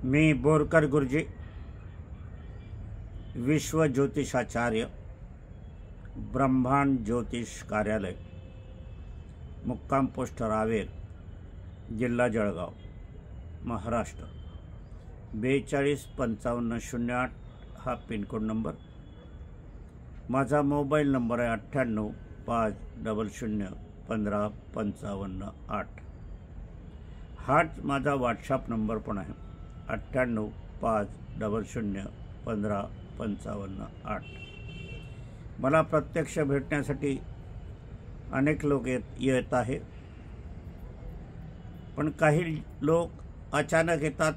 मी बोरकर गुरुजी, विश्व ज्योतिषाचार्य, ब्रह्मांड ज्योतिष कार्यालय, मुक्काम पोस्ट रावेर, जिल्हा जळगाव, महाराष्ट्र 425508 हा पिनकोड नंबर। माझा मोबाईल नंबर आहे 9850015558। हाच माझा व्हॉट्सअप नंबर पण आहे 9850015558। मला प्रत्यक्ष भेटण्यासाठी अनेक लोक येत आहे, पण काही लोक अचानक येतात।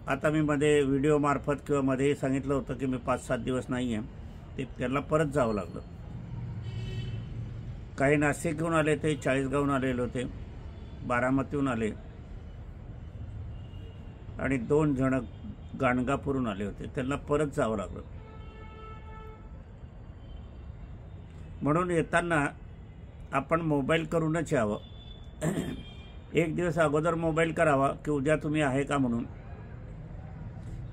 आता मी मध्ये व्हिडिओ मार्फत किंवा मध्ये सांगितलं होतं की मी 5-7 दिवस नाही आहे, ते त्याला परत जावं लागलं। काही नाशिकहून आले, ते चाळीसगावहून आलेले होते, बारामतीहून आले आणि 2 जण गाणगापूरहून आले होते, त्यांना परत जावं लागलं। म्हणून येताना आपण मोबाईल करूनच यावं। एक दिवस अगोदर मोबाईल करावा की उद्या तुम्ही आहे का म्हणून,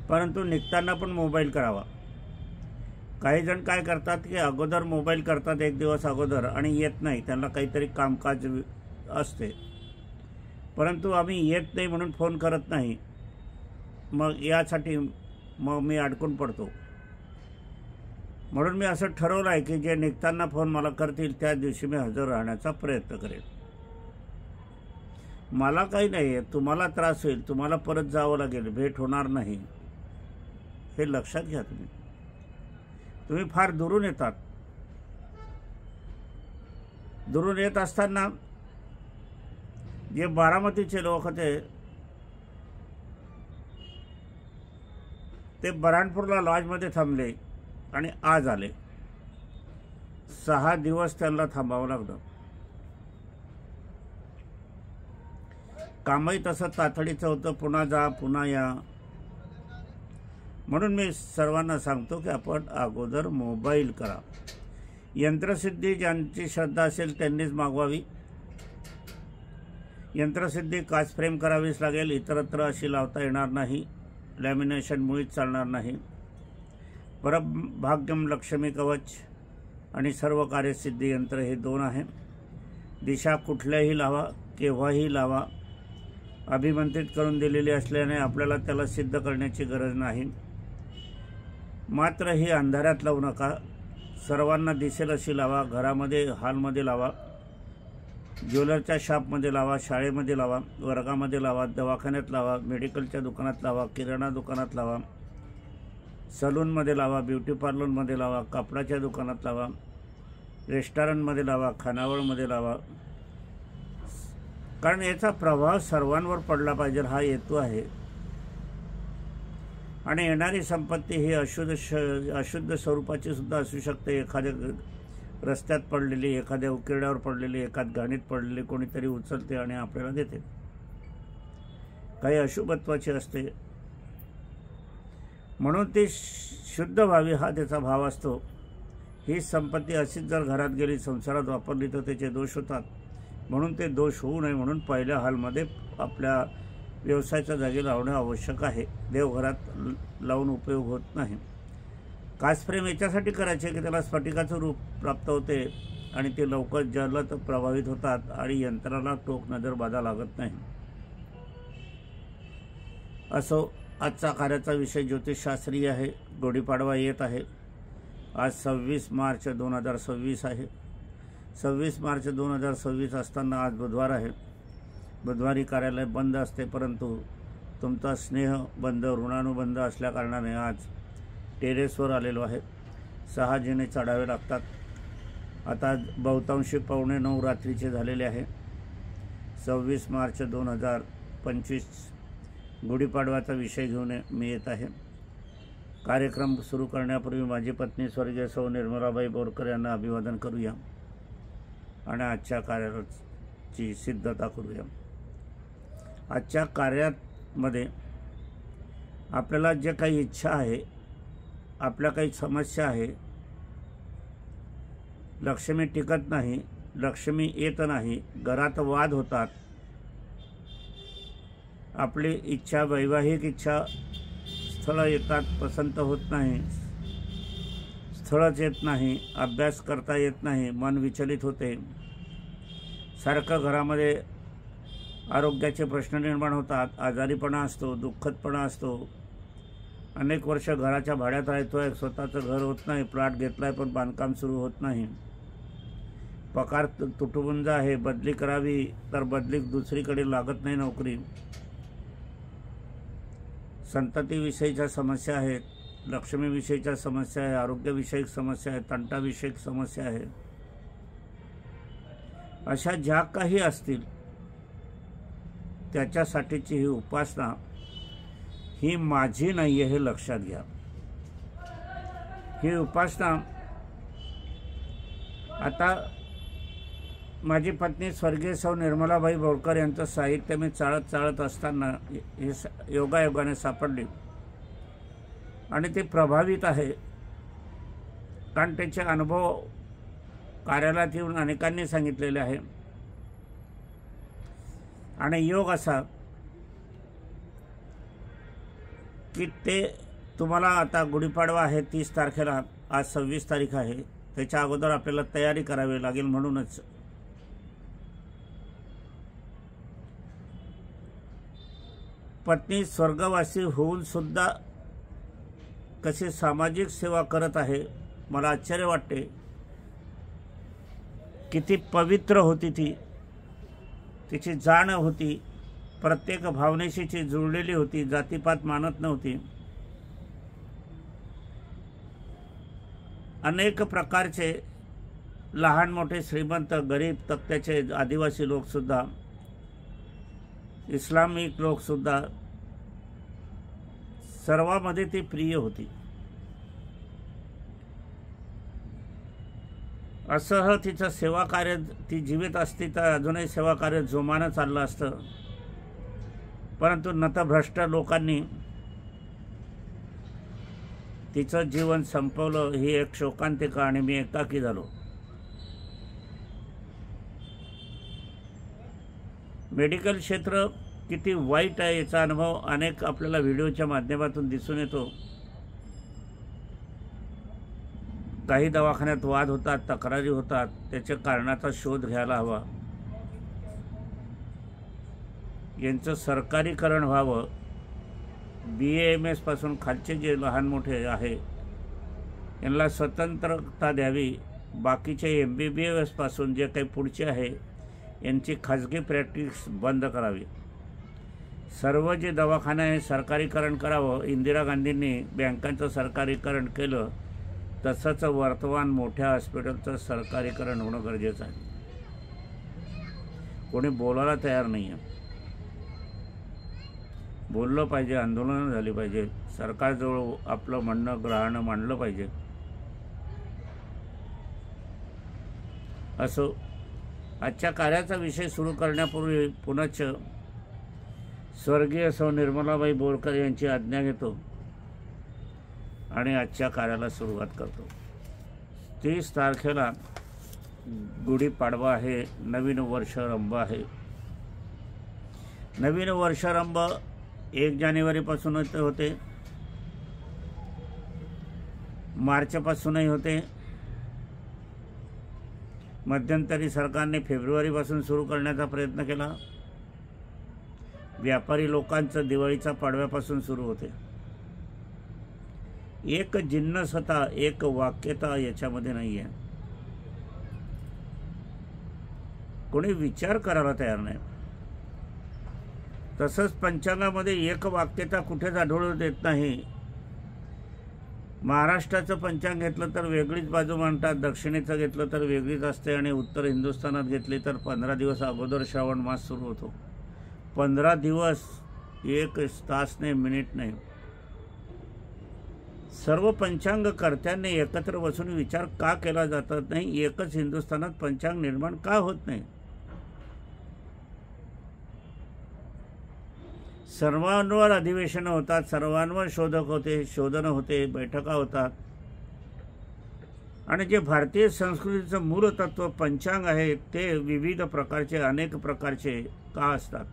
परंतु निघताना पण मोबाईल करावा। काही जण काय करतात की अगोदर मोबाईल करतात एक दिवस अगोदर आणि येत नाही, त्यांना काहीतरी कामकाज असते, परंतु आम्ही येत नाही म्हणून फोन करत नाही, मग यासाठी मी अडकून पडतो। म्हणून मी असं ठरवलं आहे की जे निघताना फोन मला करतील त्या दिवशी मी हजर राहण्याचा प्रयत्न करेन। मला काही नाही आहे, तुम्हाला त्रास होईल, तुम्हाला परत जावं लागेल, भेट होणार नाही, हे लक्षात घ्या। तुम्ही फार दुरून येतात। दुरून येत असताना जे बारामतीचे लोक होते ते बऱ्हाणपूरला लॉजमध्ये थांबले आणि आज आले। 6 दिवस त्यांना थांबावं लागलं। कामही तसं तातडीचं होतं, पुन्हा जा पुन्हा या। म्हणून मी सर्वांना सांगतो की आपण अगोदर मोबाईल करा। यंत्रसिद्धी ज्यांची श्रद्धा असेल त्यांनीच मागवावी। यंत्रसिद्धी काच फ्रेम करावीच लागेल, इतरत्र अशी लावता येणार नाही, लॅमिनेशन मुळीच चालणार नाही। परभाग्यम लक्ष्मी कवच आणि सर्व कार्यसिद्धी यंत्र हे 2 आहे। दिशा कुठल्याही लावा, केव्हाही लावा, अभिमंत्रित करून दिलेली असल्याने आपल्याला त्याला सिद्ध करण्याची गरज नाही। मात्र ही अंधारात लावू नका, सर्वांना दिसेल अशी लावा। घरामध्ये, हॉलमध्ये लावा, ज्वेलरच्या शॉपमध्ये लावा, शाळेमध्ये लावा, वर्गामध्ये लावा, दवाखान्यात लावा, मेडिकलच्या दुकानात लावा, किराणा दुकानात लावा, सलूनमध्ये लावा, ब्युटी पार्लरमध्ये लावा, कपड्याच्या दुकानात लावा, रेस्टॉरंटमध्ये लावा, खानावळमध्ये लावा, कारण याचा प्रभाव सर्वांवर पडला पाहिजे हा हेतू आहे। आणि येणारी संपत्ती ही अशुद्ध स्वरूपाची सुद्धा असू शकते। एखाद्या रस्त्यात पडलेली, एखाद्या उकिरड्यावर पडलेली, एखाद घाणीत पडलेली कोणीतरी उचलते आणि आपल्याला देते। काही अशुभत्वाची असते, म्हणून ती शुद्ध व्हावी हा त्याचा भाव असतो। ही संपत्ती अशीच जर घरात गेली, संसारात वापरली तर त्याचे दोष होतात। म्हणून ते दोष होऊ नये म्हणून पहिल्या हॉलमध्ये आपल्या व्यवसायाच्या जागी लावणं आवश्यक आहे। देवघरात लावून उपयोग होत नाही। काच फ्रेम याच्यासाठी करायचे की त्याला स्फटिकाचं रूप प्राप्त होते आणि ते लवकर जलद प्रभावित होतात आणि यंत्राला टोक नजर बाधा लागत नाही। असो, आजचा कार्याचा विषय ज्योतिषशास्त्रीय आहे। गुढीपाडवा येत आहे। आज 26 मार्च 2026 आहे। 26 मार्च 2026 असताना आज बुधवार आहे। बुधवारी कार्यालय बंद असते, परंतु तुमचा स्नेहबंध, ऋणानुबंध असल्याकारणाने आज टेरेसवर आलेलो आहे। 6 जिने चढावे लागतात। आता बहुतांशी 8:45 रात्रीचे झालेले आहे। 26 मार्च 2025 गुढीपाडव्याचा विषय घेऊन मी येत आहे। कार्यक्रम सुरू करण्यापूर्वी माझी पत्नी स्वर्गीय सौ निर्मलाबाई बोरकर यांना अभिवादन करूया आणि आजच्या कार्याची सिद्धता करूया। आजच्या कार्यामध्ये आपल्याला जे काही इच्छा आहे, आपल्या काही समस्या आहे, लक्ष्मी टिकत नाही, लक्ष्मी येत नाही, घरात वाद होतात आपली इच्छा, वैवाहिक इच्छा स्थळं येतात, पसंत होत नाही, स्थळच येत नाही, अभ्यास करता येत नाही, मन विचलित होते, सारखं घरामध्ये आरोग्याचे प्रश्न निर्माण होतात, आजारीपणा असतो, दुःखदपणा असतो, अनेक वर्ष घराच्या भाड्यात राहतोय, स्वतःचं घर होत नाही, प्लॉट घेतलाय पण बांधकाम सुरू होत नाही, पगार तुटपुंज आहे, बदली करावी तर बदली दुसरीकडे लागत नाही नोकरी, संततीविषयीच्या समस्या आहेत, लक्ष्मीविषयीच्या समस्या आहे, आरोग्यविषयक समस्या आहे, तंटाविषयक समस्या आहे, अशा ज्या काही असतील त्याच्यासाठीची ही उपासना ही माझी नाही आहे हे लक्षात घ्या। ही उपासना आता माझी पत्नी स्वर्गीय सौ निर्मलाबाई बोरकर यांचं साहित्य मी चाळत असताना हे योगायोगाने सापडले आणि ते प्रभावित आहे, कारण त्याचे अनुभव कार्यालयात येऊन अनेकांनी सांगितलेले आहे। आणि योग असा की ते तुम्हाला आता गुढीपाडवा आहे 30 तारखेला, आज 26 तारीख आहे, त्याच्या अगोदर आपल्याला तयारी करावी लागेल। म्हणूनच पत्नी स्वर्गवासी होऊन सुद्धा कशी सामाजिक सेवा करत आहे, मला आश्चर्य वाटते। किती पवित्र होती ती, तिची जाण होती, प्रत्येक भावनेशी ती जुळलेली होती, जातीपात मानत नव्हती। अनेक प्रकारचे लहान मोठे, श्रीमंत, गरीब तबक्याचे, आदिवासी लोकसुद्धा, इस्लामिक लोकसुद्धा, सर्वांमध्ये ती प्रिय होती। असं तिचं सेवा कार्य, ती जीवित असती तर अजूनही सेवा कार्य जोमानं चाललं असतं, परंतु नतभ्रष्ट लोकांनी तिचं जीवन संपवलं। ही एक शोकांतिका आणि मी एकाकी झालो। मेडिकल क्षेत्र किती वाईट आहे याचा अनुभव अनेक आपल्याला व्हिडिओच्या माध्यमातून दिसून येतो। काही दवाखान्यात वाद होतात, तक्रारी होतात, त्याच्या कारणाचा शोध घ्यायला हवा। यांचं सरकारीकरण व्हावं। BAMS पासून खालचे जे लहान मोठे आहे यांना स्वतंत्रता द्यावी। बाकीचे MBBS पासून जे काही पुढचे आहे यांची खाजगी प्रॅक्टिस बंद करावी। सर्व जे दवाखाने आहे सरकारीकरण करावं। इंदिरा गांधींनी बँकांचं सरकारीकरण केलं, तसंच वर्तमान मोठ्या हॉस्पिटलचं सरकारीकरण होणं गरजेचं आहे। कोणी बोलायला तयार नाही आहे। बोललं पाहिजे, आंदोलन झाली पाहिजे, सरकारजवळ आपलं म्हणणं ग्रहानं मांडलं पाहिजे। असो, आजच्या कार्याचा विषय सुरू करण्यापूर्वी पुनश्च स्वर्गीय सौ निर्मलाबाई बोरकर यांची आज्ञा घेतो आणि आजच्या कार्याला सुरुवात करतो। 30 तारखेला गुढीपाडवा आहे, नवीन वर्षारंभ आहे। नवीन वर्षारंभ 1 जानेवारीपासून होते, मार्चपासूनही होते, मध्यंतरी सरकारने फेब्रुवारीपासून सुरू करण्याचा प्रयत्न केला। व्यापारी लोकांचं दिवाळीचा पाडव्यापासून सुरू होते। एक जिन्नसता, एक वाक्यता याच्यामध्ये नाही आहे। कोणी विचार करायला तयार नाही। तसंच पंचांगामध्ये एक वाक्यता कुठेच आढळून येत नाही। महाराष्ट्राचं पंचांग घेतलं तर वेगळीच बाजू मांडतात, दक्षिणेचं घेतलं तर वेगळीच असते आणि उत्तर हिंदुस्थानात घेतली तर 15 दिवस अगोदर श्रावण मास सुरू होतो। 15 दिवस, एक तास नाही, मिनिट नाही। सर्व पंचांग कर्त्यांनी एकत्र बसून विचार का केला जात नाही? एकच हिंदुस्थानात पंचांग निर्माण का होत नाही? सर्वांवर अधिवेशनं होतात, सर्वांवर शोधन होते, बैठका होतात आणि जे भारतीय संस्कृतीचं मूळ तत्व पंचांग आहे ते विविध प्रकारचे, अनेक प्रकारचे का असतात?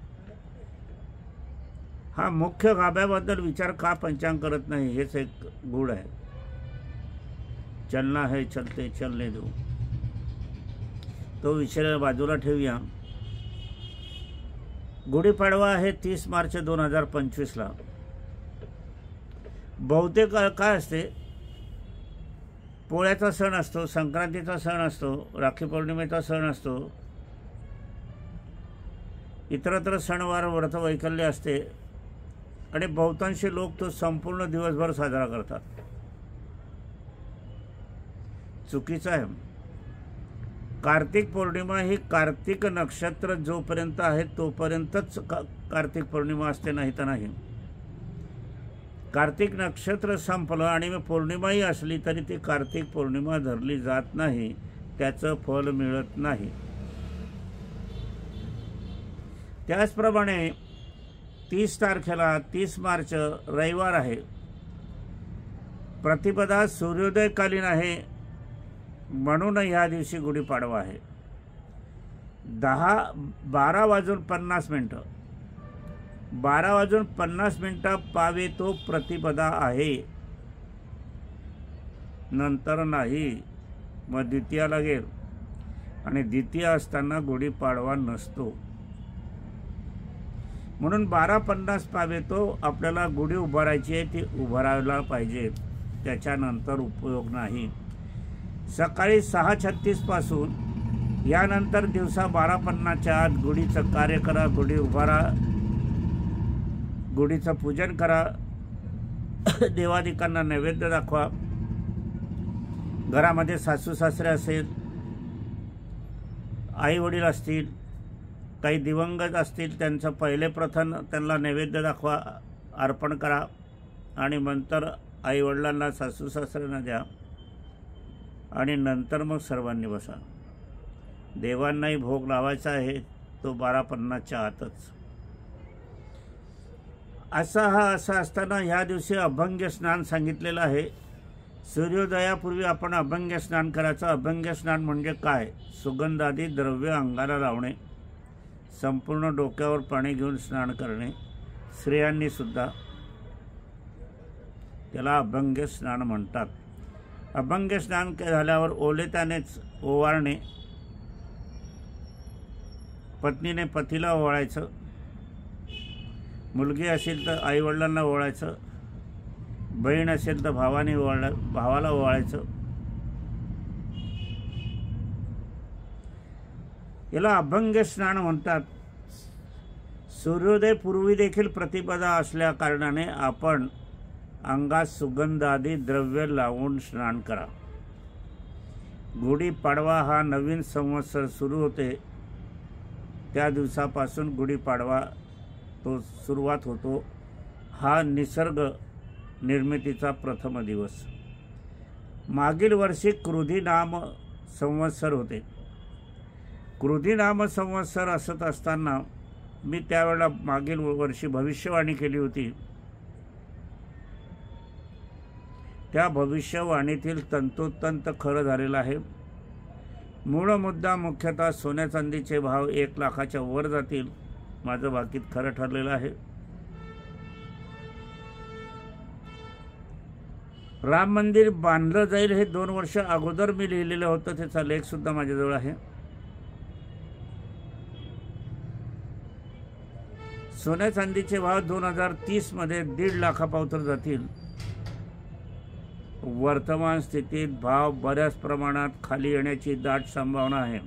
हा मुख्य गाभ्याबद्दल विचार का पंचांग करत नाही हेच एक गूढ आहे. चलना है चलते चलने दो, तो विषय बाजूला ठेवूया. गुढीपाडवा आहे 30 मार्च 2025ला. बहुतेक काय असते, पोळ्याचा सण असतो, संक्रांतीचा सण असतो, राखी पौर्णिमेचा सण असतो, इतरत्र सणवार व्रत वैकल्य असते आणि बहुतांशी लोक तो संपूर्ण दिवसभर साजरा करतात. चुकीचं आहे. कार्तिक पौर्णिमा ही कार्तिक नक्षत्र जोपर्यंत आहे तोपर्यंतच कार्तिक पौर्णिमा असते, नाही तर नाही. कार्तिक नक्षत्र संपलं आणि पौर्णिमाही असली तरी ती कार्तिक पौर्णिमा धरली जात नाही, त्याचं फल मिळत नाही. त्याचप्रमाणे 30 तारखेला 30 मार्च रविवार आहे. प्रतिपदा सूर्योदयकालीन आहे, म्हणून ह्या दिवशी गुढीपाडवा आहे. 12 वाजून 50 मिनटं 12 वाजून 50 मिनटं पावे तो प्रतिपदा आहे, नंतर नाही. मग द्वितीया लागेल आणि द्वितीय असताना गुढीपाडवा नसतो. म्हणून 12:50 पावे तो आपल्याला गुढी उभारायची आहे, ती उभारायला पाहिजे, त्याच्यानंतर उपयोग नाही. सकाळी 6:36 पासून यानंतर दिवसा 12:50च्या आत गुढीचं कार्य करा, गुढी उभारा, गुढीचं पूजन करा, देवादिकांना नैवेद्य दाखवा. घरामध्ये सासू सासरे असेल, आई वडील असतील, काही दिवंगत असतील, त्यांचं पहिले प्रथम त्यांना नैवेद्य दाखवा, अर्पण करा आणि नंतर आई वडिलांना सासू सासऱ्यांना द्या आणि नंतर मग सर्वांनी बसा. देवांनाही भोग लावायचा आहे, तो 12:50च्या आतच. असं असताना ह्या दिवशी अभंग स्नान सांगितलेलं आहे. सूर्योदयापूर्वी आपण अभंग स्नान करायचं. अभंग स्नान म्हणजे काय? सुगंधादी द्रव्य अंगाला लावणे, संपूर्ण डोक्यावर पाणी घेऊन स्नान करणे, स्त्रियांनी सुद्धा, त्याला अभंग स्नान म्हणतात. अभंग स्नान झाल्यावर ओले त्यानेच ओवाळणे, पत्नीने पतीला ओवाळायचं, मुलगी असेल तर आईवडिलांना ओवाळायचं, बहीण असेल तर भावाला ओवाळायचं. याला अभंग स्नान म्हणतात. सूर्योदय पूर्वी देखील प्रतिपदा असल्या कारणाने आपण अंगात सुगंध आदी द्रव्य लावून स्नान करा. गुढीपाडवा हा नवीन संवत्सर सुरू होते, त्या दिवसापासून गुढीपाडवा तो सुरुवात होतो. हा निसर्ग निर्मितीचा प्रथम दिवस. मागील वर्षी कृधी नाम संवत्सर होते. कृधी नाम संवत्सर असत असताना मी त्यावेळेला मागील वर्षी भविष्यवाणी केली होती. त्या भविष्यवाणीतील तंतोतंत खरं झालेलं आहे. मूळ मुद्दा मुख्यतः सोन्या चांदीचे भाव 1 लाखाच्या वर जातील, माझं बाकीत खरं ठरलेलं आहे. राम मंदिर बांधलं जाईल हे 2 वर्ष अगोदर मी लिहिलेलं होतं, त्याचा लेख सुद्धा माझ्याजवळ आहे. सोन्या चांदीचे भाव 2030 मध्ये 1.5 लाखापावतर जातील. वर्तमान स्थितीत भाव बऱ्याच प्रमाणात खाली येण्याची दाट संभावना आहे.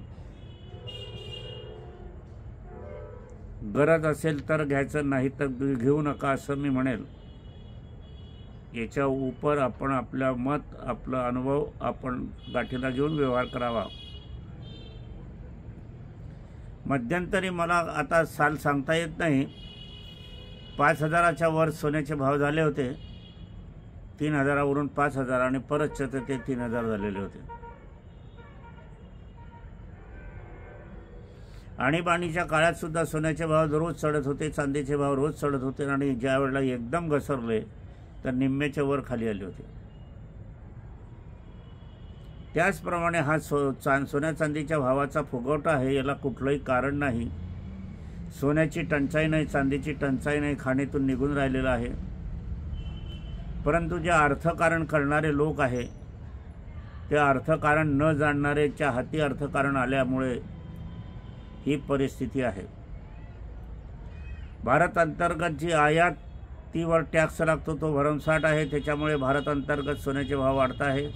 गरज असेल तर घ्यायचं, नाही तर घेऊ नका असं मी म्हणेल. याच्या उपर आपण आपलं मत, आपला अनुभव आपण गाठीला घेऊन व्यवहार करावा. मध्यंतरी मला आता साल सांगता येत नाही, 5,000च्या वर सोन्याचे भाव झाले होते. 3,000वरून 5,000 आणि परत ते 3,000 झालेले होते. आणीबाणीच्या काळात सुद्धा सोन्याचे भाव रोज चढत होते, चांदीचे भाव रोज चढत होते आणि ज्या वेळेला एकदम घसरले तर निम्म्याच्या वर खाली आले होते. त्याचप्रमाणे हा सोन्या चांदीच्या भावाचा फुगवटा आहे, याला कुठलंही कारण नाही. सोन्याची टंचाई नाही, चांदीची टंचाई नाही, खाणीतून निघून राहिलेलं आहे. परंतु जे अर्थकारण करणारे लोक आहे ते अर्थकारण न जाणणारेच्या हाती अर्थकारण आल्यामुळे ही परिस्थिती आहे. भारत अंतर्गत जी आयातीवर टॅक्स लागतो तो भरमसाठ आहे. त्याच्यामुळे भारत अंतर्गत सोन्याचे भाव वाढत आहे.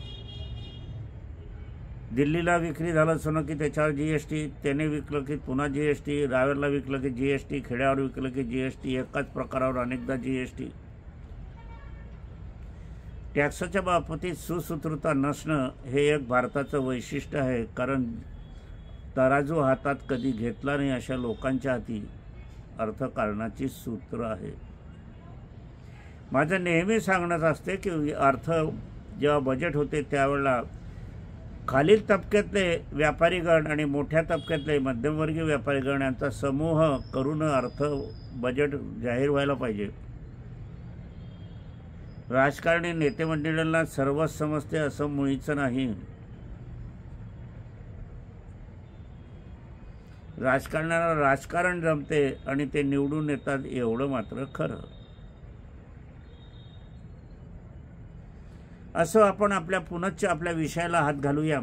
दिल्लीला विक्री झालं सोनं की त्याच्यावर जीएसटी, त्याने विकलं की पुन्हा जीएसटी, रावेरला विकलं की जीएसटी, खेड्यावर विकलं की जीएसटी, एकाच प्रकारावर अनेकदा जीएसटी. टॅक्सच्या बाबतीत सुसूत्रता नसणं हे एक भारताचं वैशिष्ट्य आहे. कारण तराजू हातात कधी घेतला नाही अशा लोकांच्या हाती अर्थकारणाची सूत्र आहे. माझं नेहमी सांगणं असते की अर्थ जेव्हा बजेट होते त्यावेळेला खालील तबक्यातले व्यापारीगण आणि मोठ्या तबक्यातले मध्यमवर्गीय व्यापारीगण यांचा समूह करून अर्थ बजेट जाहीर व्हायला पाहिजे. राजकारणी नेते मंडळींना सर्वच समजते असं मुळीचं नाही. राजकारणाला राजकारण जमते आणि ते निवडून येतात एवढं मात्र खरं. असं आपण आपल्या पुनश्च आपल्या विषयाला हात घालूया.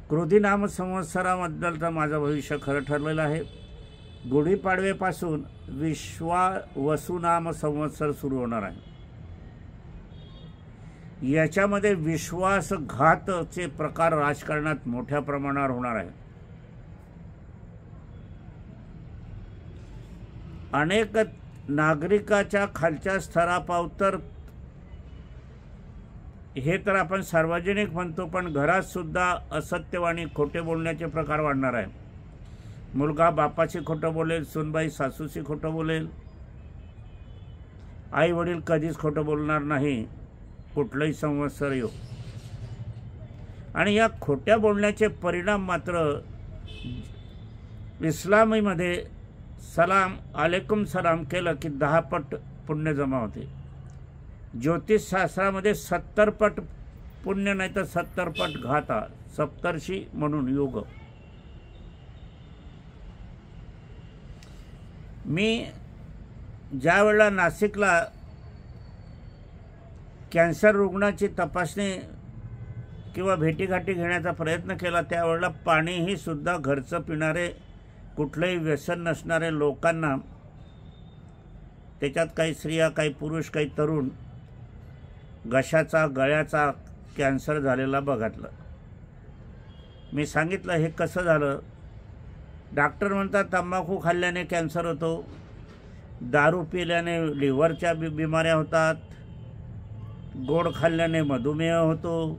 क्रोधी नाम संवत्सराबद्दलचं माझं भविष्य खरं ठरलेलं आहे. गुढीपाडवेपासून वसुनाम संवत्सर सुरू होणार आहे. याच्यामध्ये विश्वासघातचे प्रकार राजकारणात मोठ्या प्रमाणावर होणार आहे. अनेक नागरिकाच्या खालच्या स्तरापावतर हे तर आपण सार्वजनिक म्हणतो, पण घरात सुद्धा असत्यवाणी खोटे बोलण्याचे प्रकार वाढणार आहे. मुलगा बापाशी खोटं बोलेल, सूनबाई सासूशी खोटं बोलेल, आई वडील कधीच खोटं बोलणार नाही कुठलंही संवत्सर येऊ. आणि या खोट्या बोलण्याचे परिणाम मात्र इस्लामीमध्ये सलाम अलैकुम सलाम केलं की 10 पट पुण्य जमा होते. ज्योतिषशास्त्रामध्ये 70 पट पुण्य नाही तर 70 पट घाता, सप्तर्षी म्हणून योग. मी ज्या वेळेला नाशिकला कॅन्सर रुग्णाची तपासणी किंवा भेटीगाठी घेण्याचा प्रयत्न केला त्यावेळेला पाणीही सुद्धा घरचं पिणारे, कुठलंही व्यसन नसणारे लोकांना, त्याच्यात काही स्त्रिया, काही पुरुष, काही तरुण घशाचा गळ्याचा कॅन्सर झालेला बघितलं. मी सांगितलं हे कसं झालं. डॉक्टर म्हणतात तंबाखू खाल्ल्याने कॅन्सर होतो, दारू पिल्याने लिव्हरच्या बिमाऱ्या होतात, गोड खाल्ल्याने मधुमेह होतो.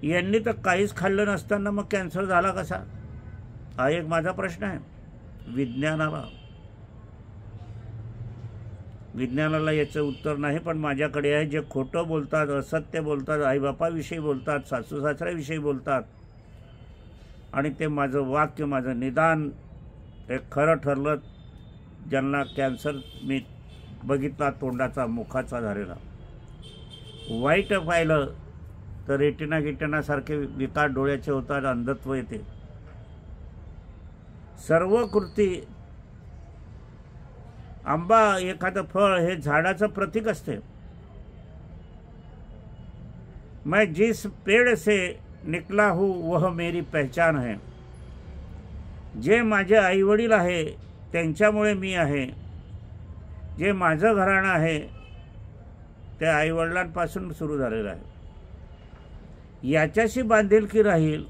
यांनी तर काहीच खाल्लं नसताना मग कॅन्सर झाला कसा, हा एक माझा प्रश्न आहे. विज्ञानाला याचं उत्तर नाही. पण माझ्याकडे आहे. जे खोटं बोलतात, असत्य बोलतात, आईबापाविषयी बोलतात, सासू सासऱ्याविषयी बोलतात आणि ते माझं वाक्य, माझं निदान हे खरं ठरलं. ज्यांना कॅन्सर मी बघितला तोंडाचा, मुखाचा झालेला, वाईट पाहिलं तर रेटिनासारखे विकार डोळ्याचे होतात, अंधत्व येते. सर्व कृती, आंबा एखादं फळ हे झाडाचं प्रतीक असते. मैं जिस पेड़ से निकला हूँ वह मेरी पहचान है. जे माझे आईवडील आहे त्यांच्यामुळे मी आहे. जे माझं घराणं आहे ते आईवडिलांपासून सुरू झालेलं आहे. याच्याशी बांधिलकी राहील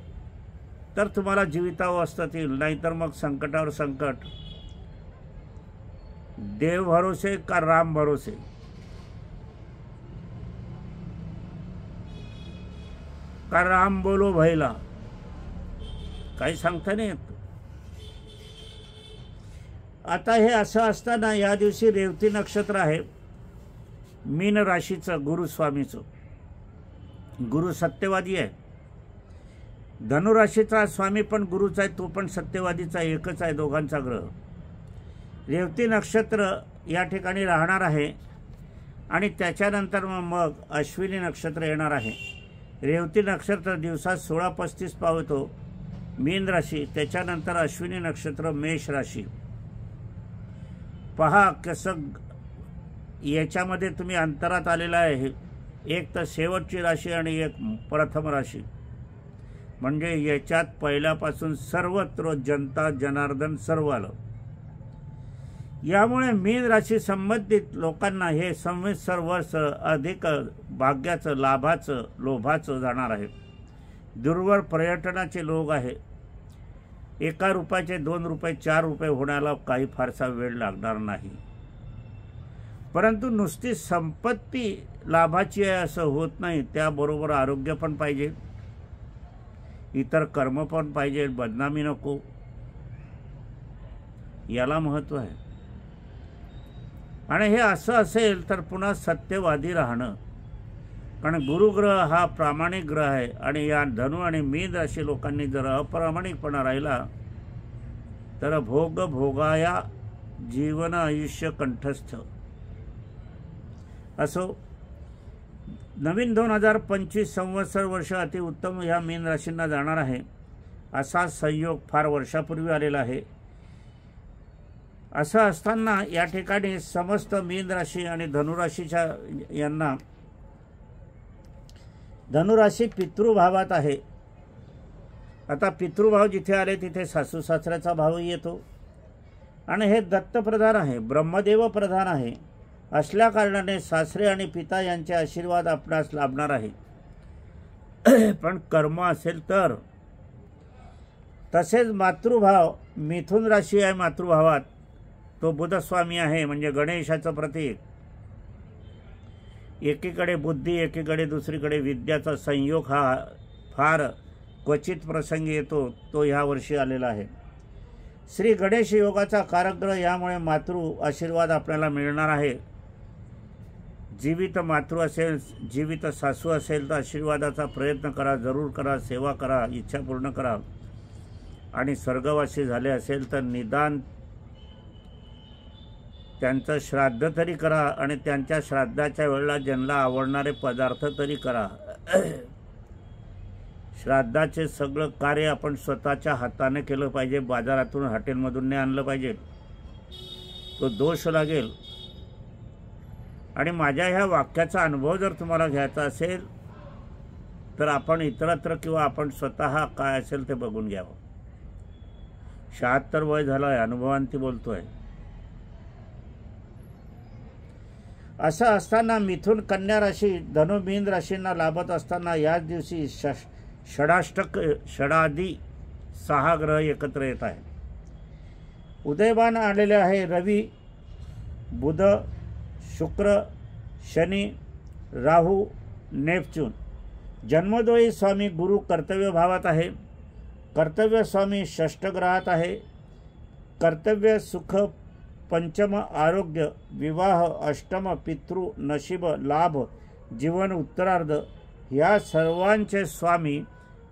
तर तुम्हाला जीवितावस्थेत येईल, नाहीतर मग संकटावर संकट. देव भरोसे का राम भरोसे, का राम बोलो भैला, काही सांगता नाही येत. आता हे असं असताना या दिवशी रेवती नक्षत्र आहे, मीन राशीचं, गुरुस्वामीचं. गुरु सत्यवादी आहे. धनुराशीचा स्वामी पण गुरुच आहे, तो पण सत्यवादीचा, एकच आहे दोघांचा ग्रह. रेवती नक्षत्र या ठिकाणी राहणार आहे आणि त्याच्यानंतर मग अश्विनी नक्षत्र येणार आहे. रेवती नक्षत्र दिवसात 16:35 पावतो, मीन राशी, त्याच्यानंतर अश्विनी नक्षत्र मेष राशी. पहा कसं याच्यामध्ये तुम्ही अंतरात आलेला आहे. एक तर शेवटची राशी आणि एक प्रथम राशी, म्हणजे याच्यात पहिल्यापासून सर्वत्र जनता जनार्दन सर्व आलं. यामुळे मीन राशी संबंधित लोकांना हे संवत्सर वर्ष अधिक भाग्याचं, लाभाचं, लोभाचं जाणार आहे. दूरवर पर्यटनाचे लोक आहे. 1 रुपयाचे 2 रुपये 4 रुपये होण्याला काही फारसा वेळ लागणार नाही. परंतु नुसती संपत्ती लाभाची आहे असं होत नाही. त्याबरोबर आरोग्य पण पाहिजे, इतर कर्म पण पाहिजे, बदनामी नको, याला महत्त्व आहे. आणि हे असं असेल तर पुन्हा सत्यवादी राहणं, कारण गुरुग्रह हा प्रामाणिक ग्रह आहे. आणि या धनु आणि मीन राशी लोकांनी जर अप्रामाणिकपणा राहिला तर भोगाया जीवन आयुष्य कंठस्थ. असो, नवीन 2025 संवत्सर वर्ष अतिउत्तम ह्या मीन राशींना जाणार आहे. असा संयोग फार वर्षापूर्वी आलेला आहे. असं असताना या ठिकाणी समस्त मीन राशी आणि धनुराशीच्या यांना, धनुराशी पितृभावात आहे. आता पितृभाव जिथे आले तिथे सासू सासऱ्याचा भावही येतो. आणि हे दत्तप्रधान आहे, ब्रह्मदेव प्रधान आहे. असल्या कारणाने सासरे आणि पिता यांचे आशीर्वाद आपणास लाभणार आहे. पण कर्म असेल तर. तसेच मातृभाव, मिथुन राशी आहे मातृभावात, तो बुधस्वामी आहे, म्हणजे गणेशाचं प्रतीक. एकीकडे बुद्धी, एकीकडे दुसरीकडे विद्याचा संयोग हा फार क्वचित प्रसंगी येतो, तो ह्या वर्षी आलेला आहे. श्री गणेश योगाचा कारकग्रह, यामुळे मातृ आशीर्वाद आपल्याला मिळणार आहे. जीवित मातृ असेल, जीवित सासू असेल तर आशीर्वादाचा प्रयत्न करा, जरूर करा, सेवा करा, इच्छा पूर्ण करा. आणि स्वर्गवासी झाले असेल तर निदान त्यांचं श्राद्ध तरी करा आणि त्यांच्या श्राद्धाच्या वेळेला ज्यांना आवडणारे पदार्थ तरी करा. श्राद्धाचे सगळं कार्य आपण स्वतःच्या हाताने केलं पाहिजे, बाजारातून हॉटेलमधून नाही आणलं पाहिजे, तो दोष लागेल. आणि माझ्या ह्या वाक्याचा अनुभव जर तुम्हाला घ्यायचा असेल तर आपण इतरत्र किंवा आपण स्वतः काय असेल ते बघून घ्यावं. 76 वय झालं आहे, अनुभवांती बोलतोय. असं असताना मिथुन कन्या राशी धनु मीन राशींना लाभत असताना याच दिवशी षडाष्टक षडादी 6 ग्रह एकत्र येत आहे. उदयमान आलेले आहे रवी, बुध, शुक्र, शनी, राहू, नेपच्यून. जन्मोदयी स्वामी गुरु कर्तव्य भावात आहे. कर्तव्य स्वामी षष्ठ ग्रहात आहे. कर्तव्य सुख, पंचम आरोग्य, विवाह, अष्टम पितृ, नशीब, लाभ, जीवन उत्तरार्ध या सर्वांचे स्वामी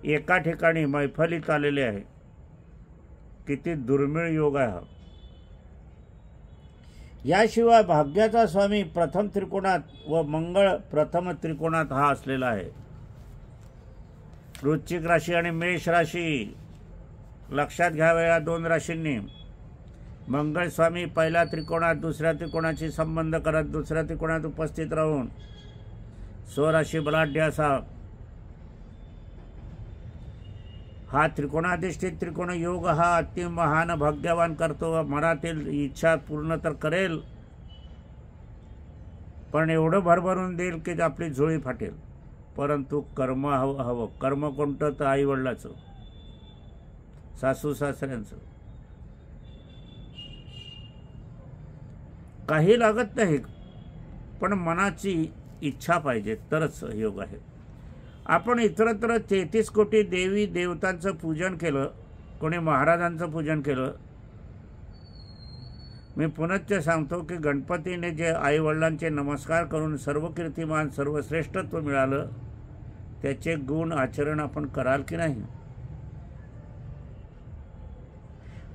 एका ठिकाणी मैफलीत आलेले आहे. किती दुर्मिळ योग आहे हा. याशिवाय भाग्याचा स्वामी प्रथम त्रिकोणात व मंगळ प्रथम त्रिकोणात हा असलेला आहे. वृश्चिक राशी आणि मेष राशी लक्षात घ्यावे या 2 राशींनी. मंगळ स्वामी पहिल्या त्रिकोणात दुसऱ्या त्रिकोणाशी संबंध करत दुसऱ्या त्रिकोणात उपस्थित राहून स्वराशी बलाढ्य असा हा त्रिकोणाधिष्ठित त्रिकोण योग हा अति महान भाग्यवान करतो. मनातील इच्छा पूर्ण तर करेल, पण एवढं भरभरून देईल की आपली झोळी फाटेल. परंतु कर्म हवं. कर्म कोणतं तर आई वडिलाचं, सासू सासऱ्यांचं. काही लागत नाही, पण मनाची इच्छा पाहिजे तरच योग आहे. आपण इतरत्र 33 कोटी देवी देवतांचं पूजन केलं, कोणी महाराजांचं पूजन केलं. मी पुनश्च सांगतो की गणपतीने जे आईवडिलांचे नमस्कार करून सर्व कीर्तिमान सर्वश्रेष्ठत्व मिळालं, त्याचे गुण आचरण आपण कराल की नाही.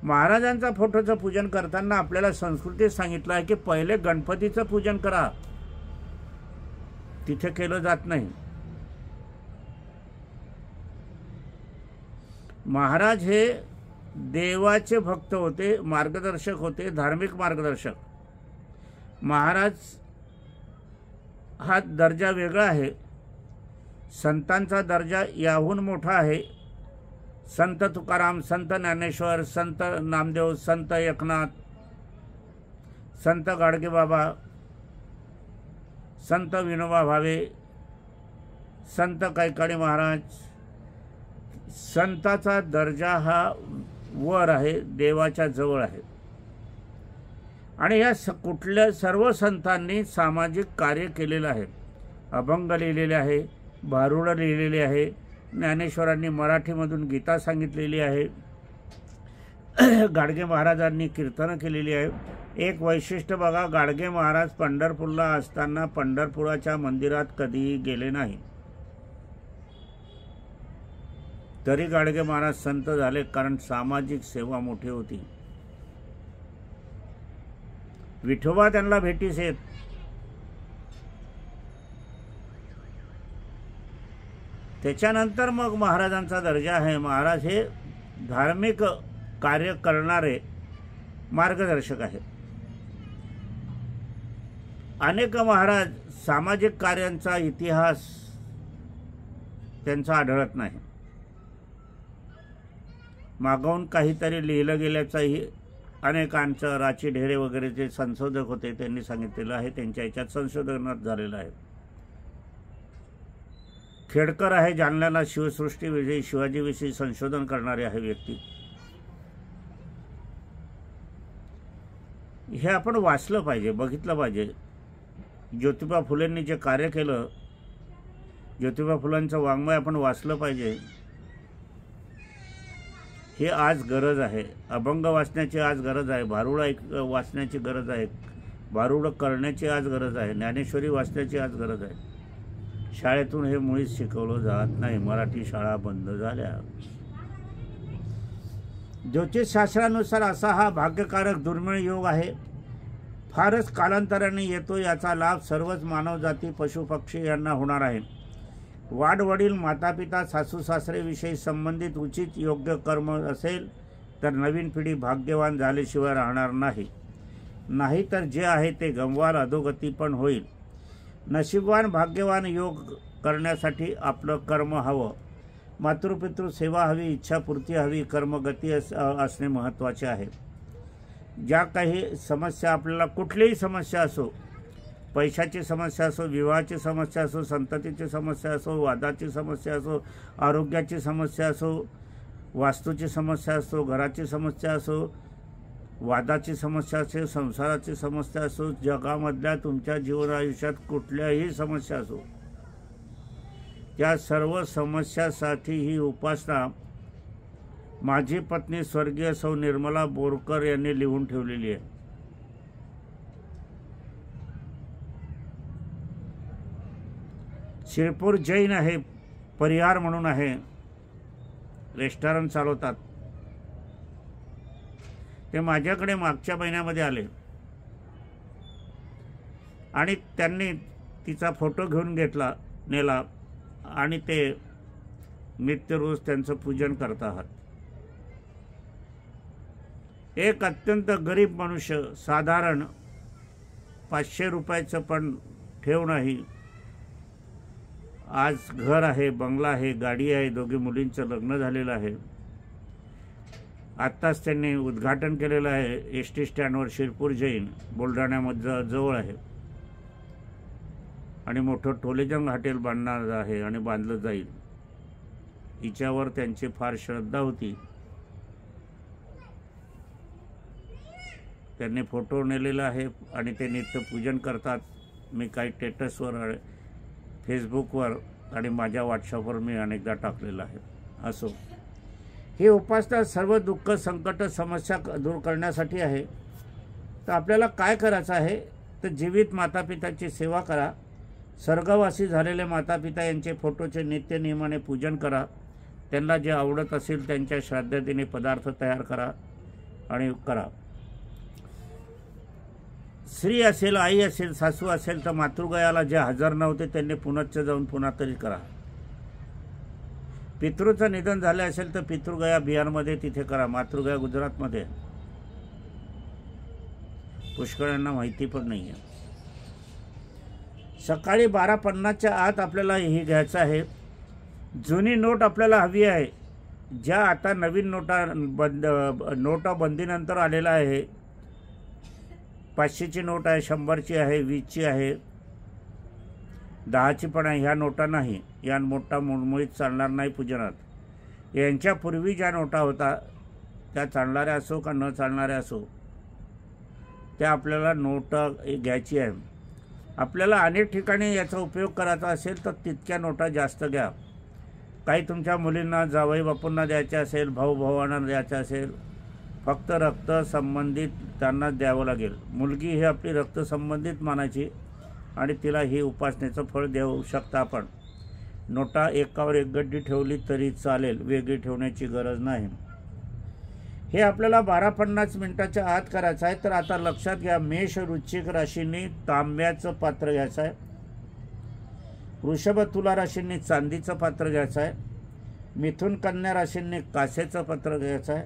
महाराजांचा फोटोचं पूजन करताना आपल्याला संस्कृतीत सांगितलं आहे की पहिले गणपतीचं पूजन करा, तिथे केलं जात नाही. महाराज हे देवाचे भक्त होते, मार्गदर्शक होते, धार्मिक मार्गदर्शक. महाराज हा दर्जा वेगळा आहे. संतांचा दर्जा याहून मोठा आहे. संत तुकाराम, संत ज्ञानेश्वर, संत नामदेव, संत एकनाथ, संत गाडगेबाबा, संत विनोबा भावे, संत कैकाडी महाराज, संताचा दर्जा हा वर आहे, देवाच्या जवळ आहे. आणि या कुठल्या सर्व संतांनी सामाजिक कार्य केलेलं आहे. अभंग लिहिलेले आहे, भारुड लिहिलेले आहे, ज्ञानेश्वरांनी मराठीमधून गीता सांगितलेली आहे, गाडगे महाराजांनी कीर्तनं केलेली आहे. एक वैशिष्ट्य बघा, गाडगे महाराज पंढरपूरला असताना पंढरपुराच्या मंदिरात कधीही गेले नाही. तरी गाडगे महाराज संत झाले, कारण सामाजिक सेवा मोठी होती. विठोबा त्यांना भेटीस येत. त्याच्यानंतर मग महाराजांचा दर्जा आहे. महाराज हे धार्मिक कार्य करणारे मार्गदर्शक आहेत. अनेक महाराज सामाजिक कार्यांचा इतिहास त्यांचा आढळत नाही. मागवून काहीतरी लिहिलं गेल्याचाही अनेकांचं, राची ढेरे वगैरे जे संशोधक होते त्यांनी सांगितलेलं आहे. त्यांच्या याच्यात संशोधनात झालेलं आहे. खेडकर आहे, जालन्याला शिवसृष्टीविषयी, शिवाजीविषयी संशोधन करणारे आहे व्यक्ती. हे आपण वाचलं पाहिजे, बघितलं पाहिजे. ज्योतिबा फुलेंनी जे कार्य केलं, ज्योतिबा फुलांचं वाङ्मय आपण वाचलं पाहिजे. हे आज गरज आहे. अभंग वाचण्याची आज गरज आहे, भारुड वाचण्याची गरज आहे, भारुड करण्याची आज गरज आहे, ज्ञानेश्वरी वाचण्याची आज गरज आहे. शाळेतून हे मुळीच शिकवलं जात नाही. मराठी शाळा बंद झाल्या. ज्योतिषशास्त्रानुसार असा हा भाग्यकारक दुर्मिळ योग आहे. फारच कालांतराने येतो. याचा लाभ सर्वच मानवजाती, पशुपक्षी यांना होणार आहे. वाडवडील, मातापिता, सासू सासरेविषयी संबंधित उचित योग्य कर्म असेल तर नवीन पिढी भाग्यवान झाल्याशिवाय राहणार नाही. नाहीतर जे आहे ते गमवाल, अधोगती पण होईल. नशीबवान भाग्यवान योग करण्यासाठी आपलं कर्म हवं. मातृपितृ सेवा हवी, इच्छापूर्ती हवी, कर्मगती असणे महत्त्वाचे आहे. ज्या काही समस्या, आपल्याला कुठलीही समस्या असो, पैशाची समस्या असो, विवाहाची समस्या असो, संततीची समस्या असो, वादाची समस्या असो, आरोग्याची समस्या असो, वास्तूची समस्या असो, घराची समस्या असो, वादाची समस्या असो, संसाराची समस्या असो, जगामधल्या तुमच्या जीवन आयुष्यात कुठल्याही समस्या असो, त्या सर्व समस्यासाठी ही उपासना माझी पत्नी स्वर्गीय सौ निर्मला बोरकर यांनी लिहून ठेवलेली आहे. शिरपूर जैन आहे, परिहार म्हणून आहे, रेस्टॉरंट चालवतात. ते माझ्याकडे मागच्या महिन्यामध्ये आले आणि त्यांनी तिचा फोटो घेऊन नेला आणि ते नित्य रोज त्यांचं पूजन करत आहात. एक अत्यंत गरीब मनुष्य, साधारण 500 रुपयाचं पण ठेव नाही, आज घर आहे, बंगला आहे, गाडी आहे, दोघी मुलींचं लग्न झालेलं आहे. आत्ताच त्यांनी उद्घाटन केलेलं आहे एसटी स्टँडवर. शिरपूर जैन बुलढाण्यामध्ये जवळ आहे आणि मोठं टोलेजंग हॉटेल बांधणार आहे आणि बांधलं जाईल. हिच्यावर त्यांची फार श्रद्धा होती. त्यांनी फोटो नेलेला आहे आणि ते नित्य पूजन करतात. मी काही स्टेटसवर, फेसबुकवर आणि माझ्या व्हॉट्सअपवर मी अनेकदा टाकलेलं आहे. असो, ही उपासना सर्व दुःख, संकट, समस्या दूर करण्यासाठी आहे. तर आपल्याला काय करायचं आहे तर जीवित मातापिताची सेवा करा. स्वर्गवासी झालेले मातापिता यांचे फोटोचे नित्य नियमाने पूजन करा. त्यांना जे आवडत असेल त्यांच्या श्राद्धेने पदार्थ तयार करा आणि करा. स्त्री असेल, आई असेल, सासू असेल तर मातृगयाला जे हजर नव्हते त्यांनी पुनश्च जाऊन पुन्हा तरी करा. पितृचं निधन झाले असेल तर पितृगया बिहारमध्ये तिथे करा, मातृगया गुजरातमध्ये. पुष्कळांना माहिती पण नाही आहे. सकाळी 12:50च्या आत आपल्याला हे घ्यायचं आहे. जुनी नोट आपल्याला हवी आहे. ज्या आता नवीन नोटाबंदीनंतर आलेला आहे, 500ची नोट आहे, 100ची आहे, 20ची आहे, 10ची पण आहे. ह्या नोटा नाही, या नोटा मुळमुळीत चालणार नाही पूजनात. यांच्यापूर्वी ज्या नोटा होता त्या चालणाऱ्या असो का न चालणाऱ्या असो, त्या आपल्याला नोट घ्यायची आहे. आपल्याला अनेक ठिकाणी याचा उपयोग करायचा असेल तर तितक्या नोटा जास्त घ्या. काही तुमच्या मुलींना, जावई बापूंना द्यायच्या असेल, भाऊ भावांना द्यायचं असेल, फक्त रक्त संबंधित त्यांना द्यावं लागेल. मुलगी ही आपली रक्त संबंधित मानायची आणि तिला ही उपासनेचं फळ देऊ शकता आपण. नोटा एकावर एक गड्डी ठेवली तरी चालेल, वेगळी ठेवण्याची गरज नाही. हे आपल्याला 12:50 आत करायचं आहे. तर आता लक्षात घ्या, मेष वृश्चिक राशींनी तांब्याचं पात्र घ्यायचं आहे, वृषभ तुला राशींनी चांदीचं पात्र घ्यायचं आहे, मिथुन कन्या राशींनी कासेचं पात्र घ्यायचं आहे,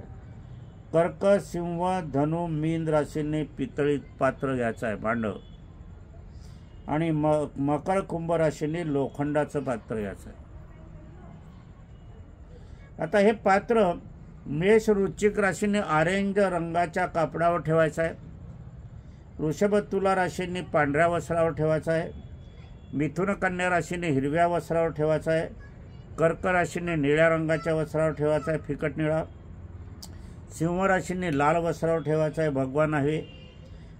कर्क सिंह धनु मीन राशींनी पितळी पात्र घ्यायचं आहे, भांडं, आणि मकर कुंभ राशींनी लोखंडाचं पात्र घ्यायचं आहे. आता हे पात्र मेष वृश्चिक राशींनी ऑरेंज रंगाच्या कापडावर ठेवायचं आहे, वृषभ तुला राशींनी पांढऱ्या वस्त्रावर ठेवायचं आहे, मिथुन कन्या राशीने हिरव्या वस्त्रावर ठेवायचा आहे, कर्क राशीने निळ्या रंगाच्या वस्त्रावर ठेवायचा आहे, फिकट निळा, सिंह राशीने लाल वस्त्रावर ठेवायचा आहे, भगवान आहे,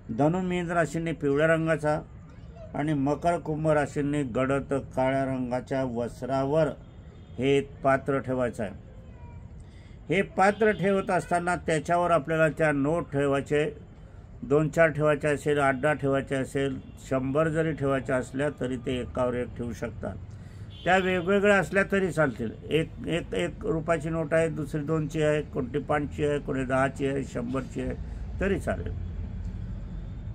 धनु मीन राशीने पिवळ्या रंगाचा, आणि मकर कुंभ राशीने गडद काळ्या रंगाच्या वस्त्रावर हे पात्र ठेवायचं आहे. हे पात्र ठेवत असताना त्याच्यावर आपल्याला त्या नोट ठेवायचे, 2-4 ठेवायचे असेल, 8-10 ठेवायचे असेल, 100 जरी ठेवायच्या असल्या तरी ते एकावर एक ठेवू शकतात. त्या वेगवेगळ्या असल्या तरी चालतील. एक रुपयाची नोट आहे, दुसरी 2ची आहे, कोणती 5ची आहे, कोणी 10ची आहे, 100ची आहे, तरी चालेल.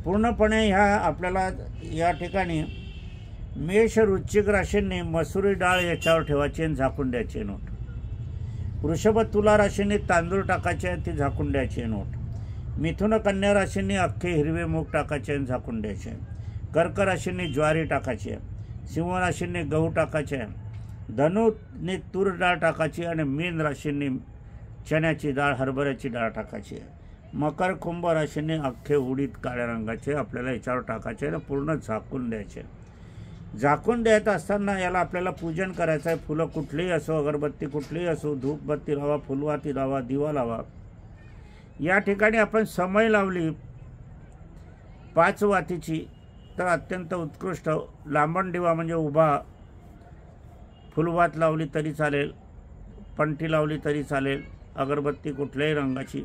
पूर्णपणे ह्या आपल्याला या ठिकाणी मेष वृश्चिक राशींनी मसुरी डाळ याच्यावर ठेवायची आणि झाकून द्यायची नोट. वृषभ तुला राशींनी तांदूळ टाकायचे आणि ती झाकून द्यायची नोट. मिथुन कन्या राशींनी अख्खे हिरवे मूग टाकायचे आणि झाकून द्यायचे. कर्क राशींनी ज्वारी टाकायची आहे, सिंह राशींनी गहू टाकायचे आहे, धनुने तूर डाळ टाकायची आणि मीन राशींनी चण्याची डाळ, हरभऱ्याची डाळ टाकायची आहे. मकर कुंभ राशींनी अख्खे उडीद काळ्या रंगाचे आपल्याला याच्यावर टाकायचे आणि पूर्ण झाकून द्यायचे. झाकून द्यायचं असताना याला आपल्याला पूजन करायचं आहे. फुलं कुठलीही असो, अगरबत्ती कुठलीही असो, धूपबत्ती लावा, फुलवाती लावा, दिवा लावा. या ठिकाणी आपण समय लावली 5 वातीची तर अत्यंत उत्कृष्ट. लांबण दिवा म्हणजे उभा, फुलवात लावली तरी चालेल, पंटी लावली तरी चालेल, अगरबत्ती कुठल्याही रंगाची.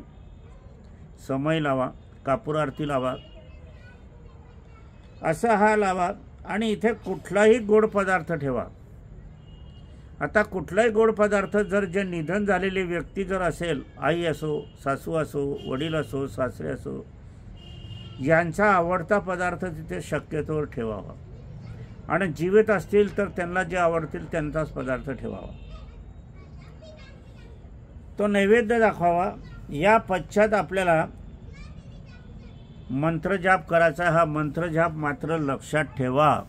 समय लावा, कापूर आरती लावा, असा हा लावा. आणि इथे कुठलाही गोड पदार्थ ठेवा. आता कुठलाही गोड पदार्थ जर जे निधन झालेली व्यक्ती जर असेल, आई असो, सासू असो, वडील असो, सासरे असो, यांचा आवडता पदार्थ तिथे शक्यतोवर ठेवावा. आणि जीवित असतील तर त्यांना जे आवडतील त्यांचाच पदार्थ ठेवावा. तो नैवेद्य दाखवावा. या पश्चात आपल्याला मंत्रजाप करायचा. हा मंत्रजाप मात्र लक्षात ठेवा,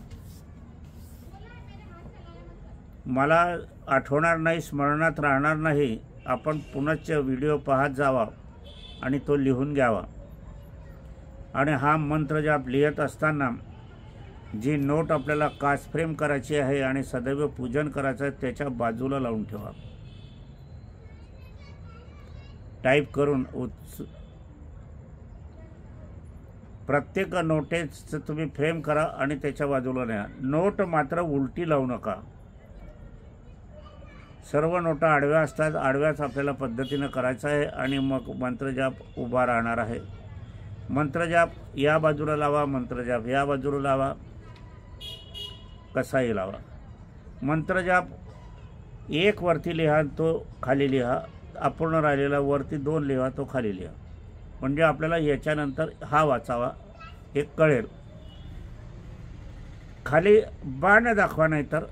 मला आठवणार नाही, स्मरणात राहणार नाही. आपण पुनश्च व्हिडिओ पाहत जावा आणि तो लिहून घ्यावा. आणि हा मंत्रजाप लिहित असताना जी नोट आपल्याला काच फ्रेम करायची आहे आणि सदैव पूजन करायचं आहे त्याच्या बाजूला लावून ठेवा. टाईप करून प्रत्येक नोटेचं तुम्ही फ्रेम करा आणि त्याच्या बाजूला न्या. नोट मात्र उलटी लावू नका. सर्व नोटा आडव्या असतात, आडव्याच आपल्याला पद्धतीनं करायचं आहे. आणि मग मंत्रजाप उभा राहणार आहे. मंत्रजाप या बाजूला लावा, मंत्रजाप या बाजूला लावा, कसाही लावा. मंत्रजाप 1 वरती लिहा, तो खाली लिहा. अपूर्ण राहिलेला वरती 2 लिहा, तो खाली लिहा. म्हणजे आपल्याला याच्यानंतर हा वाचावा हे कळेल. खाली बाण दाखवा, नाही तर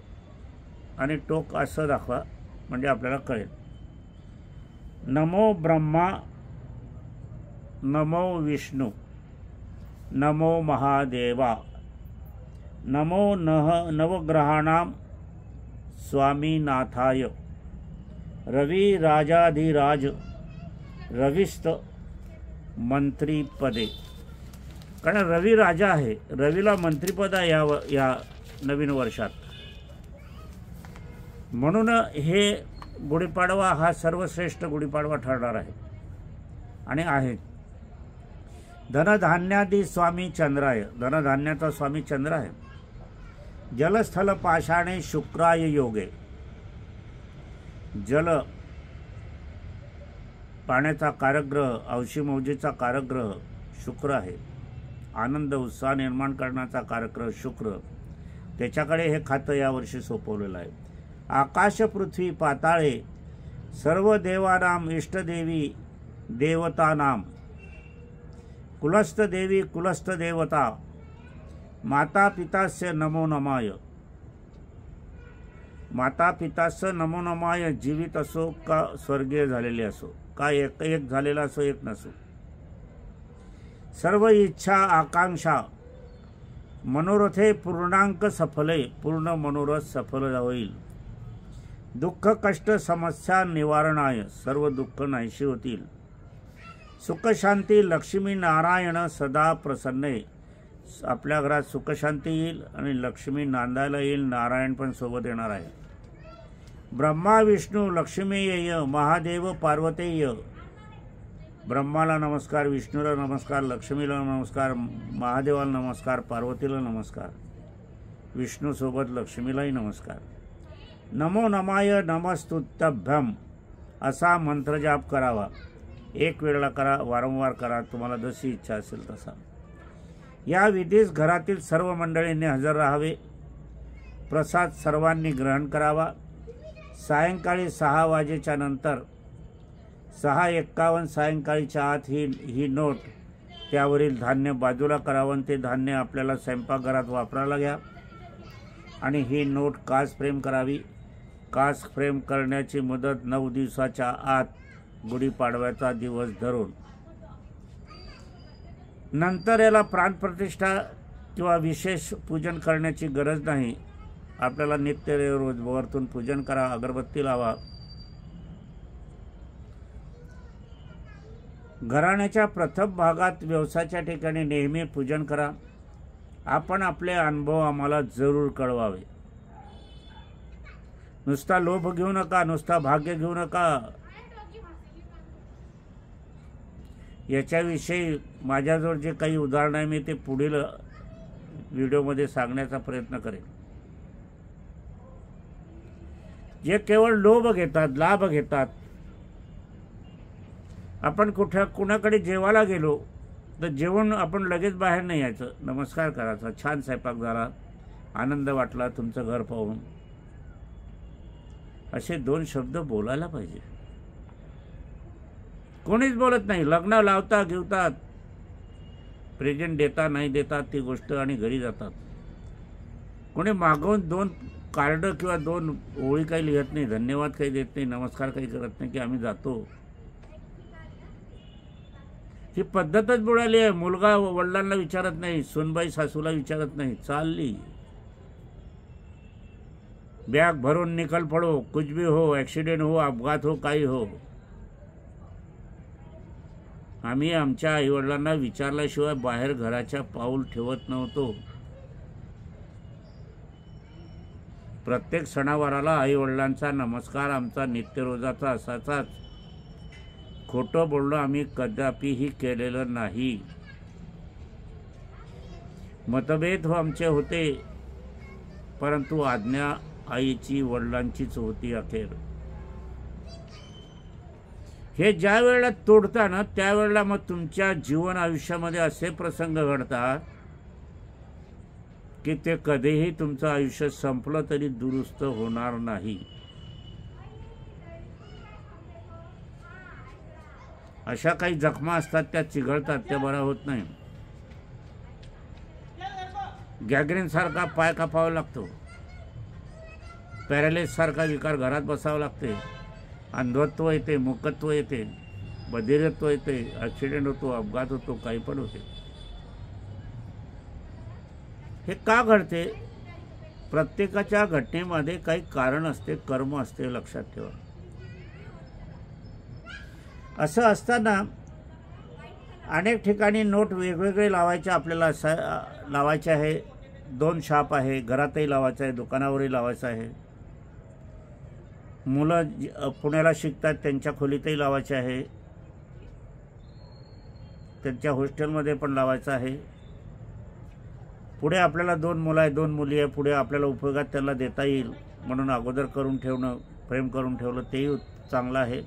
आणि टोक असं दाखवा. म्हणजे आपल्याला कळेल. नमो ब्रह्मा, नमो विष्णू, नमो महादेवा, नमो नवग्रहाणाम स्वामीनाथाय, रवी राजाधिराज रविस्त मंत्रीपदे. कारण रवी राजा आहे, रवीला मंत्रीपद आहे या नवीन वर्षात. म्हणून हे गुढीपाडवा हा सर्वश्रेष्ठ गुढीपाडवा ठरणार आहे आणि आहे. धनधान्यादी स्वामी चंद्राय, धनधान्याचा स्वामी चंद्र आहे. जलस्थल पाषाणे शुक्राय योगे, जल पाण्याचा कारकग्रह, औषीमौजीचा कारकग्रह शुक्र आहे. आनंद उत्साह निर्माण करण्याचा कारकग्रह शुक्र, त्याच्याकडे हे खातं यावर्षी सोपवलेलं आहे. आकाश पृथ्वी पाताळे सर्व देवानाम इष्टदेवी देवतानाम, कुलस्थ देवी कुलस्थ देवता, माता पितास्य नमो नमाय, माता पितास्य नमो नमाय. जीवित असो का स्वर्गीय झालेले असो, का एक झालेला असो एक नसो, सर्व इच्छा आकांक्षा मनोरथे पूर्णांक सफले, पूर्ण मनोरथ सफल होईल. दुःख कष्ट समस्या निवारणाय, सर्व दुःख नाहीशी होतील. सुख शांती लक्ष्मी नारायण सदा प्रसन्न, आपल्या घरात सुख शांती येईल आणि लक्ष्मी नांदायला येईल, नारायण पण सोबत येणार आहे. ब्रह्मा विष्णू लक्ष्मीय महादेव पार्वतीय, ब्रह्माला नमस्कार, विष्णूला नमस्कार, लक्ष्मीला नमस्कार, महादेवाला नमस्कार, पार्वतीला नमस्कार, विष्णू सोबत लक्ष्मीलाही नमस्कार. नमो नमाय नमस्तुभ्यम असा मंत्रजाप करावा. एक वेळेला करा, वारंवार करा, तुम्हाला जशी इच्छा असेल तसा. या विधीस घरातील सर्व मंडळींनी हजर राहावे. प्रसाद सर्वांनी ग्रहण करावा. सायंकाळी 6 वाजेच्या नंतर 6:51 सायंकाळीच्या आत ही नोट त्यावरील धान्य बाजूला करावं. ते धान्य आपल्याला स्वयंपाकघरात वापरायला घ्या आणि ही नोट काच फ्रेम करावी. काच फ्रेम करण्याची मुदत 9 दिवसाच्या आत गुढीपाडव्याचा दिवस धरून. नंतर याला प्राणप्रतिष्ठा किंवा विशेष पूजन करण्याची गरज नाही. आपल्याला नित्य रोज वरतून पूजन करा, अगरबत्ती लावा. घराण्याच्या प्रथम भागात व्यवसायाच्या ठिकाणी नेहमी पूजन करा. आपण आपले अनुभव आम्हाला जरूर कळवावे. नुसता लोभ घेऊ नका, नुसता भाग्य घेऊ नका. याच्याविषयी माझ्याजवळ जे काही उदाहरण आहे मी ते पुढील व्हिडिओमध्ये सांगण्याचा प्रयत्न करेन. जे केवळ लोभ घेतात, लाभ घेतात. आपण कुणाकडे जेवायला गेलो तर जेवण आपण लगेच बाहेर नाही यायचं, नमस्कार करायचा, छान स्वयंपाक झाला, आनंद वाटला तुमचं घर पाहून, असे 2 शब्द बोलायला पाहिजे. कोणीच बोलत नाही. लग्न लावता घेतात, प्रेझेंट देता नाही देतात ती गोष्ट आणि घरी जातात. कोणी मागवून 2 कार्ड किंवा 2 ओळी काही लिहत नाही, धन्यवाद काही देत नाही, नमस्कार काही करत नाही की आम्ही जातो. ही पद्धतच बुडाली आहे. मुलगा वडिलांना विचारत नाही, सुनबाई सासूला विचारत नाही, चालली. बॅग भरून निकल पडो, कुछ भी हो, ॲक्सिडेंट हो, अपघात हो, काही हो. आम्ही आमच्या आईवडिलांना विचारल्याशिवाय बाहेर घराच्या पाऊल ठेवत नव्हतो. प्रत्येक सणावाराला आईवडिलांचा नमस्कार आमचा नित्यरोजाचा असाचाच. खोटं बोलणं आम्ही कदापिही केलेलं नाही. मतभेद आमचे होते, परंतु आज्ञा आईची वडिलांचीच होती अखेर. हे ज्या वेळेला तोडता ना त्यावेळेला मग तुमच्या जीवन आयुष्यामध्ये असे प्रसंग घडतात की ते कधीही तुमचं आयुष्य संपलं तरी दुरुस्त होणार नाही. अशा काही जखमा असतात त्या चिघळतात, त्या बरा होत नाही. गॅंग्रीन सारखा पाय कापावा लागतो. पॅरालिससारखा विकार घरात बसावं लागते, अंधत्व येते, मूकत्व येते, बधिरत्व येते, ॲक्सिडेंट होतो, अपघात होतो, काही पण होते. हे का घडते? प्रत्येकाच्या घटनेमध्ये काही कारण असते, कर्म असते, लक्षात ठेवा. असं असताना अनेक ठिकाणी नोट वेगवेगळे लावायचे आपल्याला लावायचे आहे. 2 शाप आहे, घरातही लावायचं आहे, दुकानावरही लावायचं आहे. मुलं पुण्याला शिकतात त्यांच्या खोलीतही लावायचे आहे, त्यांच्या हॉस्टेलमध्ये पण लावायचं आहे. पुढे आपल्याला 2 मुलं आहे, 2 मुली आहे, पुढे आपल्याला उपयोगात त्याला देता येईल म्हणून अगोदर करून ठेवणं, फ्रेम करून ठेवलं तेही चांगलं आहे.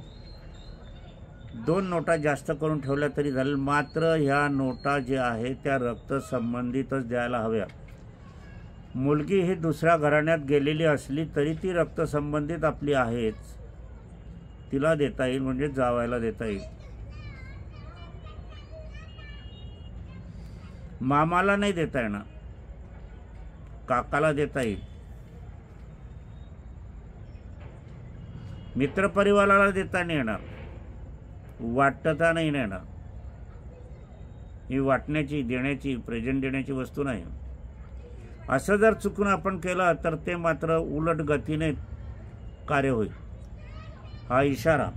2 नोटा जास्त करून ठेवल्या तरी झालं, मात्र ह्या नोटा ज्या आहे त्या रक्त संबंधितच द्यायला हव्या. मुलगी ही दुसऱ्या घराण्यात गेलेली असली तरी ती रक्त संबंधित आपली आहेच, तिला देता येईल, म्हणजे जावायला देता येईल. मामाला नाही देता येणार, काकाला देता येईल, मित्रपरिवाराला देता नाही येणार, वाटता नाही येणार. ही वाटण्याची, देण्याची, प्रेझेंट देण्याची वस्तू नाही. असं जर चुकून आपण केलं तर ते मात्र उलट गतीने कार्य होईल. हा इशारा.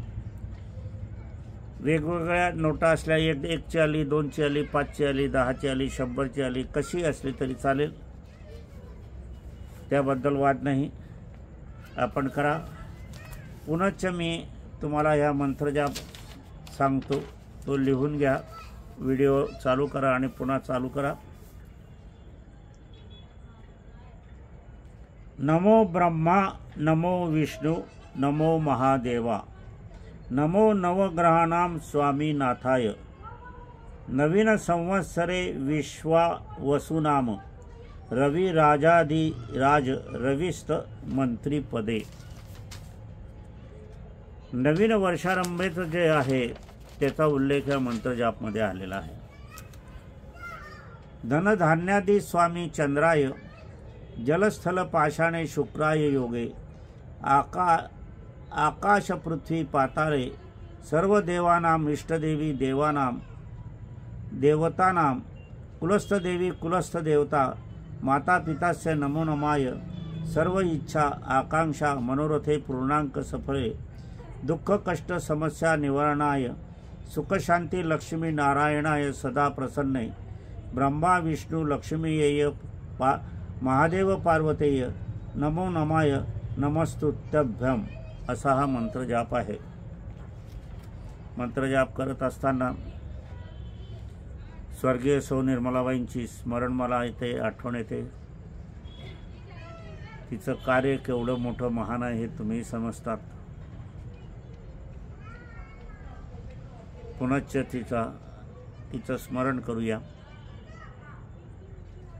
वेगवेगळ्या नोटा असल्या, 1ची आली, 2ची आली, 5ची आली, 10ची आली, 100ची आली, कशी असली तरी चालेल, त्याबद्दल वाद नाही. आपण करा. पुनश्च मी तुम्हाला ह्या मंत्रजाप सांगतो, तो लिहून घ्या, व्हिडिओ चालू करा आणि पुन्हा चालू करा. नमो ब्रह्मा, नमो विष्णू, नमो महादेवा, नमो नवग्रहाणां स्वामीनाथाय, नवीन संवत्सरे विश्वावसुनाम, रवि राजाधिराज रविस्त मंत्रीपदे. नवीन वर्षारंभेचं जे आहे त्याचा उल्लेख या मंत्रजापमध्ये आलेला आहे. धनधान्यादी स्वामी चंद्राय, जलस्थल पाषाणे शुक्राय योगे, आकाश पृथ्वी पाताळे, सर्व देवानां इष्टदेवी देवानां देवतानां, कुलस्थ देवी कुलस्थ देवता, माता पितास्य नमो नमाय, सर्व इच्छा आकांक्षा मनोरथे पूर्णांक सफळे, दुःख कष्ट समस्या निवारणाय, सुखशांती लक्ष्मी नारायणाय सदा प्रसन्ने, ब्रह्मा विष्णू लक्ष्मीयेय महादेव पार्वतेय नमो नमाय नमस्तुभ्यम. असा हा मंत्रजाप आहे. मंत्रजाप करत असताना स्वर्गीय सौ निर्मलाबाईंची स्मरण मला येते, आठवण येते. तिचं कार्य केवढं मोठं महान आहे हे तुम्ही समजतात. पुनश्च तिचं स्मरण करूया.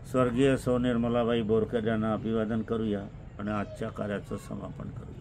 स्वर्गीय सौ निर्मलाबाई बोरकर यांना अभिवादन करूया आणि आजच्या कार्याचं समापन करूया.